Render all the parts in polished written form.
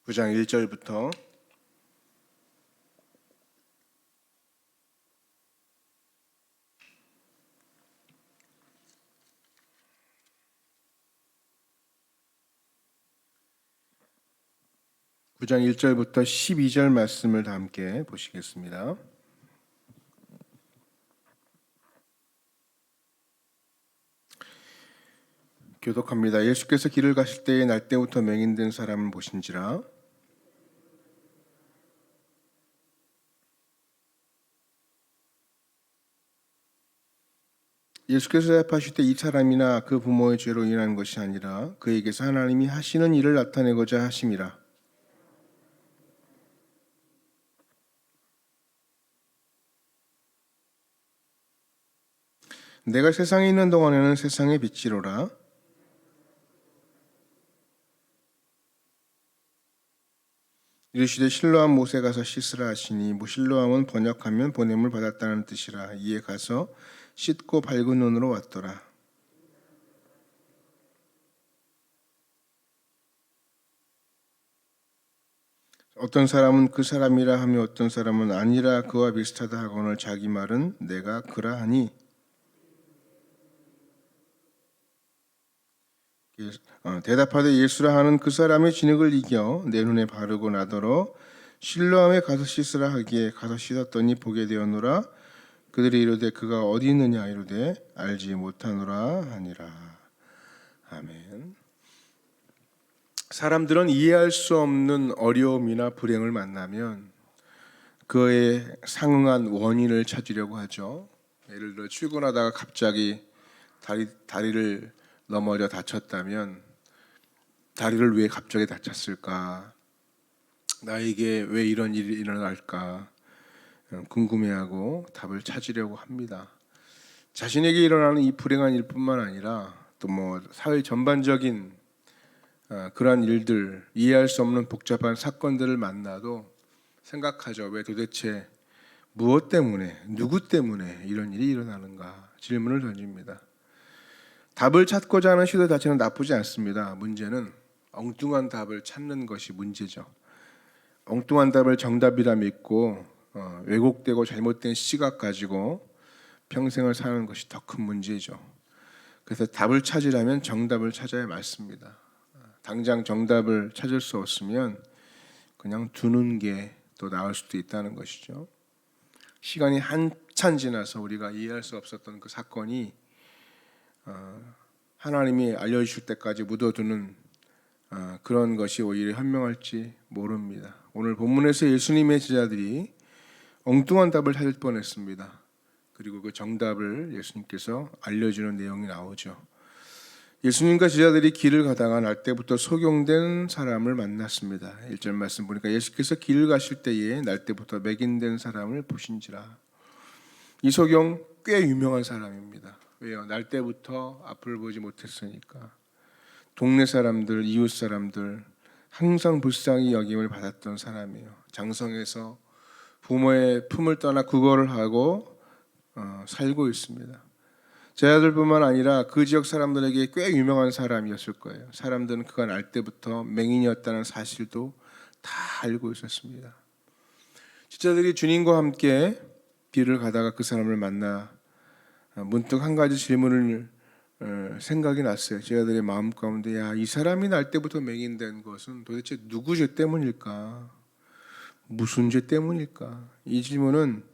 9장 1절부터 9장 1절부터 12절 말씀을 다 함께 보시겠습니다. 교독합니다. 예수께서 길을 가실 때에 날 때부터 맹인된 사람을 보신지라. 예수께서 대답하실 때 이 사람이나 그 부모의 죄로 인한 것이 아니라 그에게서 하나님이 하시는 일을 나타내고자 하심이라. 내가 세상에 있는 동안에는 세상의 빛이로라. 이르시되 실로암 못에 가서 씻으라 하시니 실로암은 번역하면 보냄을 받았다는 뜻이라. 이에 가서 씻고 밝은 눈으로 왔더라. 어떤 사람은 그 사람이라 하며 어떤 사람은 아니라 그와 비슷하다 하거늘 자기 말은 내가 그라 하니 대답하되 예수라 하는 그 사람의 진흙을 이겨 내 눈에 바르고 나더러 실로암에 가서 씻으라 하기에 가서 씻었더니 보게 되었노라. 그들이 이르되 그가 어디 있느냐 이르되 알지 못하노라 하니라. 아멘. 사람들은 이해할 수 없는 어려움이나 불행을 만나면 그에 상응한 원인을 찾으려고 하죠. 예를 들어 출근하다가 갑자기 다리를 넘어져 다쳤다면 다리를 왜 갑자기 다쳤을까? 나에게 왜 이런 일이 일어날까? 궁금해하고 답을 찾으려고 합니다. 자신에게 일어나는 이 불행한 일뿐만 아니라 또 사회 전반적인 그러한 일들, 이해할 수 없는 복잡한 사건들을 만나도 생각하죠. 왜 도대체 무엇 때문에, 누구 때문에 이런 일이 일어나는가 질문을 던집니다. 답을 찾고자 하는 시도 자체는 나쁘지 않습니다. 문제는 엉뚱한 답을 찾는 것이 문제죠. 엉뚱한 답을 정답이라 믿고 왜곡되고 잘못된 시각 가지고 평생을 사는 것이 더 큰 문제죠. 그래서 답을 찾으려면 정답을 찾아야 맞습니다. 당장 정답을 찾을 수 없으면 그냥 두는 게 더 나을 수도 있다는 것이죠. 시간이 한참 지나서 우리가 이해할 수 없었던 그 사건이 하나님이 알려주실 때까지 묻어두는 그런 것이 오히려 현명할지 모릅니다. 오늘 본문에서 예수님의 제자들이 엉뚱한 답을 찾을 뻔했습니다. 그리고 그 정답을 예수님께서 알려주는 내용이 나오죠. 예수님과 제자들이 길을 가다가 날 때부터 소경된 사람을 만났습니다. 1절 말씀 보니까 예수께서 길을 가실 때에 날 때부터 맹인된 사람을 보신지라. 이 소경 꽤 유명한 사람입니다. 왜요? 날 때부터 앞을 보지 못했으니까. 동네 사람들, 이웃 사람들 항상 불쌍히 여김을 받았던 사람이에요. 장성에서 부모의 품을 떠나 구걸을 하고 살고 있습니다. 제자들뿐만 아니라 그 지역 사람들에게 꽤 유명한 사람이었을 거예요. 사람들은 그가 날 때부터 맹인이었다는 사실도 다 알고 있었습니다. 제자들이 주님과 함께 길을 가다가 그 사람을 만나 문득 한 가지 질문을 생각이 났어요. 제자들의 마음 가운데 이 사람이 날 때부터 맹인된 것은 도대체 누구 죄 때문일까? 무슨 죄 때문일까? 이 질문은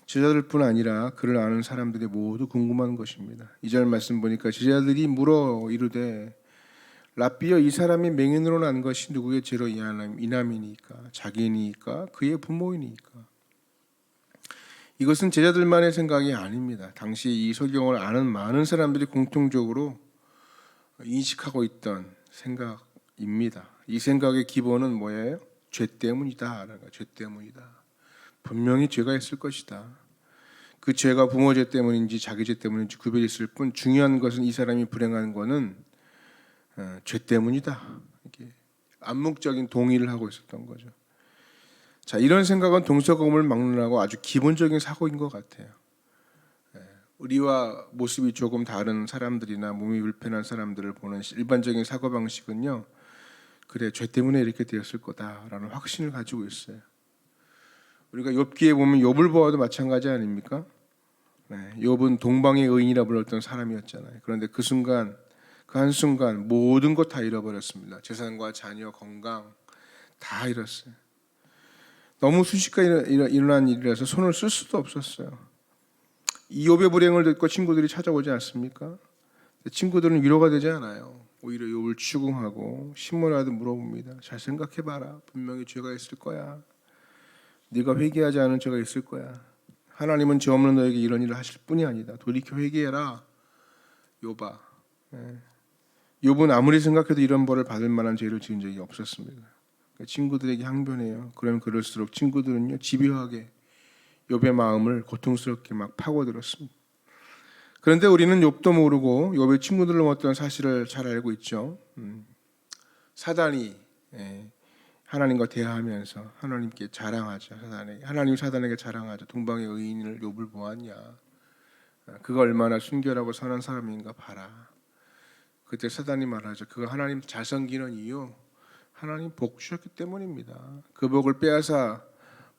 제자들뿐 아니라 그를 아는 사람들이 모두 궁금한 것입니다. 2절 말씀 보니까 제자들이 물어 이르되 랍비여 이 사람이 맹인으로 난 것이 누구의 죄로 인함이니까? 자기니까? 그의 부모이니까? 이것은 제자들만의 생각이 아닙니다. 당시 이 소경을 아는 많은 사람들이 공통적으로 인식하고 있던 생각입니다. 이 생각의 기본은 뭐예요? 죄 때문이다. 죄 때문이다. 분명히 죄가 있을 것이다. 그 죄가 부모 죄 때문인지 자기 죄 때문인지 구별이 있을 뿐 중요한 것은 이 사람이 불행한 것은 죄 때문이다. 이렇게 암묵적인 동의를 하고 있었던 거죠. 자, 이런 생각은 동서고금을 막론하고 아주 기본적인 사고인 것 같아요. 우리와 모습이 조금 다른 사람들이나 몸이 불편한 사람들을 보는 일반적인 사고방식은요, 그래, 죄 때문에 이렇게 되었을 거다라는 확신을 가지고 있어요. 우리가 욥기에 보면 욥을 보아도 마찬가지 아닙니까? 네, 욥은 동방의 의인이라 불렸던 사람이었잖아요. 그런데 그 순간, 그 한순간 모든 것 다 잃어버렸습니다. 재산과 자녀, 건강 다 잃었어요. 너무 순식간에 일어난 일이라서 손을 쓸 수도 없었어요. 이 욥의 불행을 듣고 친구들이 찾아오지 않습니까? 친구들은 위로가 되지 않아요. 오히려 욥을 추궁하고 신문이라도 물어봅니다. 잘 생각해봐라. 분명히 죄가 있을 거야. 네가 회개하지 않은 죄가 있을 거야. 하나님은 죄 없는 너에게 이런 일을 하실 뿐이 아니다. 돌이켜 회개해라. 욥아. 욥은 아무리 생각해도 이런 벌을 받을 만한 죄를 지은 적이 없었습니다. 친구들에게 항변해요. 그러면 그럴수록 친구들은요, 집요하게 욥의 마음을 고통스럽게 막 파고들었습니다. 그런데 우리는 욥도 모르고 욥의 친구들을 넘었던 사실을 잘 알고 있죠. 사단이 하나님과 대화하면서 하나님께 자랑하죠. 하나님이 사단에게 자랑하죠. 동방의 의인을 욥을 보았냐? 그가 얼마나 순결하고 선한 사람인가 봐라. 그때 사단이 말하죠. 그가 하나님 잘 섬기는 이유 하나님 복 주셨기 때문입니다. 그 복을 빼앗아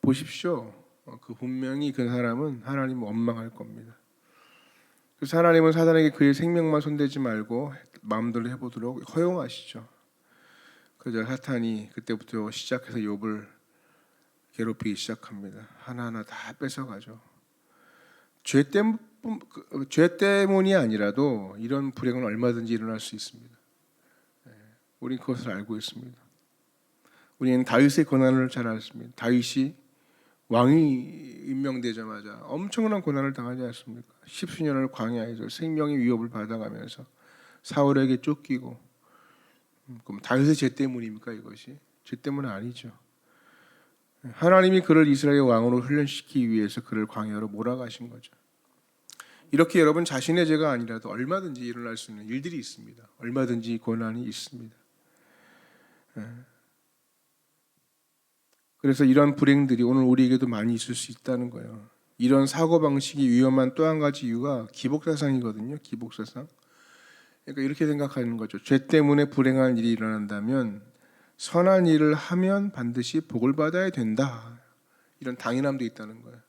보십시오. 그 분명히 그 사람은 하나님 원망할 겁니다. 그래서 하나님은 사단에게 그의 생명만 손대지 말고 마음대로 해보도록 허용하시죠. 그래서 사탄이 그때부터 시작해서 욥을 괴롭히기 시작합니다. 하나하나 다 뺏어가죠. 죄 때문이 아니라도 이런 불행은 얼마든지 일어날 수 있습니다. 우리는 그것을 알고 있습니다. 우리는 다윗의 고난을 잘 알습니다. 다윗이 왕이 임명되자마자 엄청난 고난을 당하지 않습니까? 10수년을 광야에서 생명의 위협을 받아가면서 사울에게 쫓기고, 그럼 다윗의 죄 때문입니까? 이것이 죄 때문은 아니죠. 하나님이 그를 이스라엘의 왕으로 훈련시키기 위해서 그를 광야로 몰아가신 거죠. 이렇게 여러분 자신의 죄가 아니라도 얼마든지 일어날 수 있는 일들이 있습니다. 얼마든지 고난이 있습니다. 그래서 이런 불행들이 오늘 우리에게도 많이 있을 수 있다는 거예요. 이런 사고방식이 위험한 또 한 가지 이유가 기복사상이거든요. 기복사상. 그러니까 이렇게 생각하는 거죠. 죄 때문에 불행한 일이 일어난다면 선한 일을 하면 반드시 복을 받아야 된다. 이런 당연함도 있다는 거예요.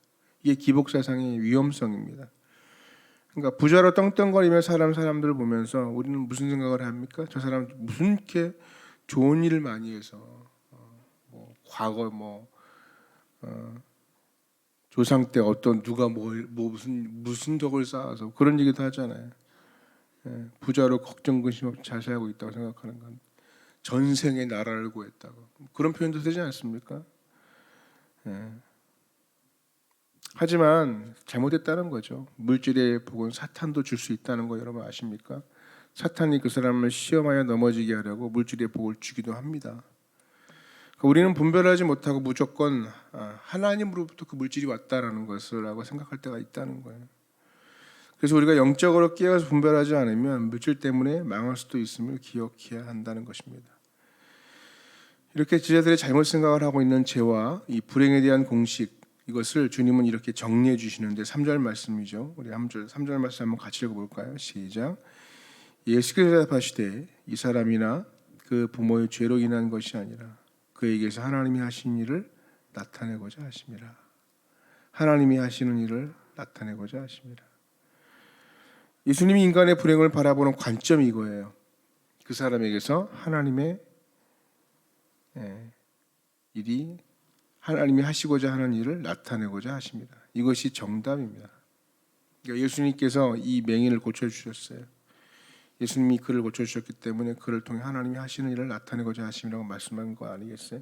이게 기복사상의 위험성입니다. 그러니까 부자로 떵떵거리며 사람들을 보면서 우리는 무슨 생각을 합니까? 저 사람 무슨 이렇게 좋은 일을 많이 해서 과거 조상 때 어떤 누가 무슨 덕을 쌓아서 그런 얘기도 하잖아요. 부자로 걱정 근심 없이 잘 살고 있다고 생각하는 건 전생에 나라를 구했다고 그런 표현도 되지 않습니까? 하지만 잘못했다는 거죠. 물질의 복은 사탄도 줄 수 있다는 거 여러분 아십니까? 사탄이 그 사람을 시험하여 넘어지게 하려고 물질의 복을 주기도 합니다. 우리는 분별하지 못하고 무조건 하나님으로부터 그 물질이 왔다라는 것이라고 생각할 때가 있다는 거예요. 그래서 우리가 영적으로 깨어서 분별하지 않으면 물질 때문에 망할 수도 있음을 기억해야 한다는 것입니다. 이렇게 지자들이 잘못 생각을 하고 있는 죄와 이 불행에 대한 공식, 이것을 주님은 이렇게 정리해 주시는데 3절 말씀이죠. 우리 3절 말씀 한번 같이 읽어볼까요? 시작. 예수께서 대답하시되 이 사람이나 그 부모의 죄로 인한 것이 아니라 그에게서 하나님이 하신 일을 나타내고자 하심이라. 하나님이 하시는 일을 나타내고자 하심이라. 예수님이 인간의 불행을 바라보는 관점이 이거예요. 그 사람에게서 하나님의 일이 하나님이 하시고자 하는 일을 나타내고자 하십니다. 이것이 정답입니다. 그러니까 예수님께서 이 맹인을 고쳐주셨어요. 예수님이 그를 고쳐주셨기 때문에 그를 통해 하나님이 하시는 일을 나타내고자 하심이라고 말씀한 거 아니겠어요?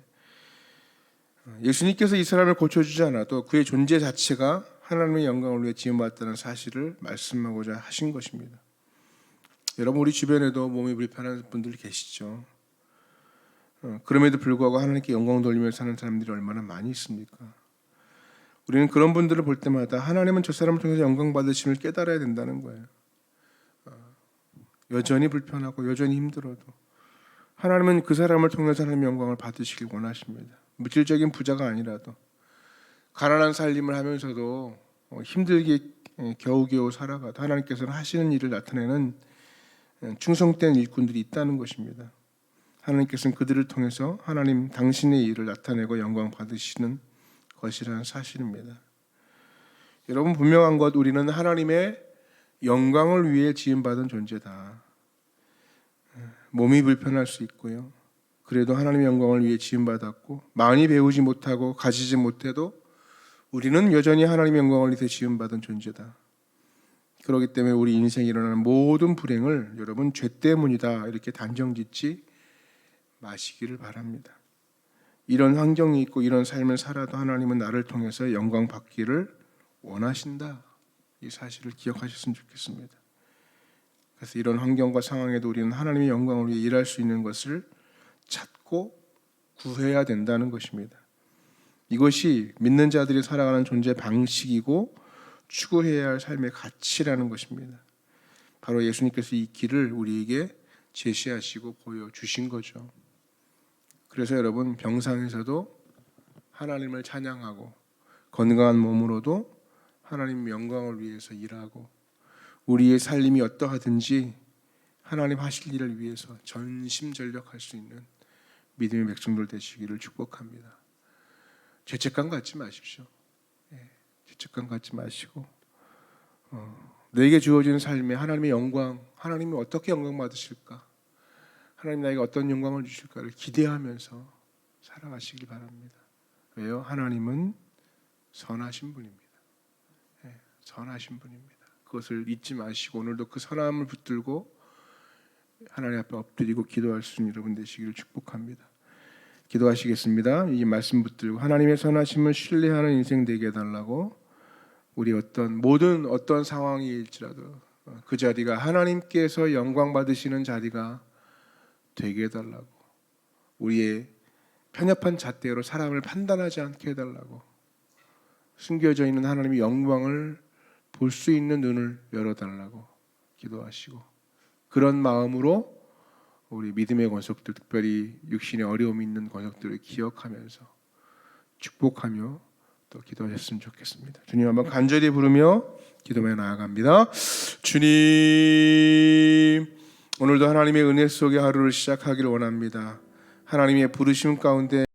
예수님께서 이 사람을 고쳐주지 않아도 그의 존재 자체가 하나님의 영광을 위해 지음받았다는 사실을 말씀하고자 하신 것입니다. 여러분 우리 주변에도 몸이 불편한 분들 계시죠? 그럼에도 불구하고 하나님께 영광 돌리며 사는 사람들이 얼마나 많이 있습니까? 우리는 그런 분들을 볼 때마다 하나님은 저 사람을 통해서 영광 받으심을 깨달아야 된다는 거예요. 여전히 불편하고 여전히 힘들어도 하나님은 그 사람을 통해서 하나님의 영광을 받으시길 원하십니다. 물질적인 부자가 아니라도 가난한 살림을 하면서도 힘들게 겨우겨우 살아가도 하나님께서는 하시는 일을 나타내는 충성된 일꾼들이 있다는 것입니다. 하나님께서는 그들을 통해서 하나님 당신의 일을 나타내고 영광 받으시는 것이라는 사실입니다. 여러분, 분명한 것, 우리는 하나님의 영광을 위해 지음받은 존재다. 몸이 불편할 수 있고요, 그래도 하나님의 영광을 위해 지음받았고, 많이 배우지 못하고 가지지 못해도 우리는 여전히 하나님의 영광을 위해 지음받은 존재다. 그렇기 때문에 우리 인생에 일어나는 모든 불행을 여러분 죄 때문이다 이렇게 단정짓지 마시기를 바랍니다. 이런 환경이 있고 이런 삶을 살아도 하나님은 나를 통해서 영광 받기를 원하신다. 이 사실을 기억하셨으면 좋겠습니다. 그래서 이런 환경과 상황에도 우리는 하나님의 영광을 위해 일할 수 있는 것을 찾고 구해야 된다는 것입니다. 이것이 믿는 자들이 살아가는 존재 방식이고 추구해야 할 삶의 가치라는 것입니다. 바로 예수님께서 이 길을 우리에게 제시하시고 보여주신 거죠. 그래서 여러분, 병상에서도 하나님을 찬양하고 건강한 몸으로도 하나님 영광을 위해서 일하고 우리의 살림이 어떠하든지 하나님 하실 일을 위해서 전심전력할 수 있는 믿음의 백성들 되시기를 축복합니다. 죄책감 갖지 마십시오. 죄책감 갖지 마시고 내게 주어진 삶에 하나님의 영광, 하나님이 어떻게 영광 받으실까, 하나님 나에게 어떤 영광을 주실까를 기대하면서 살아가시기 바랍니다. 왜요? 하나님은 선하신 분입니다. 선하신 분입니다. 그것을 잊지 마시고 오늘도 그 선함을 붙들고 하나님 앞에 엎드리고 기도할 수 있는 여러분 되시기를 축복합니다. 기도하시겠습니다. 이 말씀 붙들고 하나님의 선하심을 신뢰하는 인생 되게 해달라고, 우리 어떤 상황일지라도 그 자리가 하나님께서 영광 받으시는 자리가 되게 해달라고, 우리의 편협한 잣대로 사람을 판단하지 않게 해달라고, 숨겨져 있는 하나님의 영광을 볼 수 있는 눈을 열어달라고 기도하시고, 그런 마음으로 우리 믿음의 권속들, 특별히 육신의 어려움이 있는 권속들을 기억하면서 축복하며 또 기도하셨으면 좋겠습니다. 주님 한번 간절히 부르며 기도해 나아갑니다. 주님, 오늘도 하나님의 은혜 속의 하루를 시작하기를 원합니다. 하나님의 부르심 가운데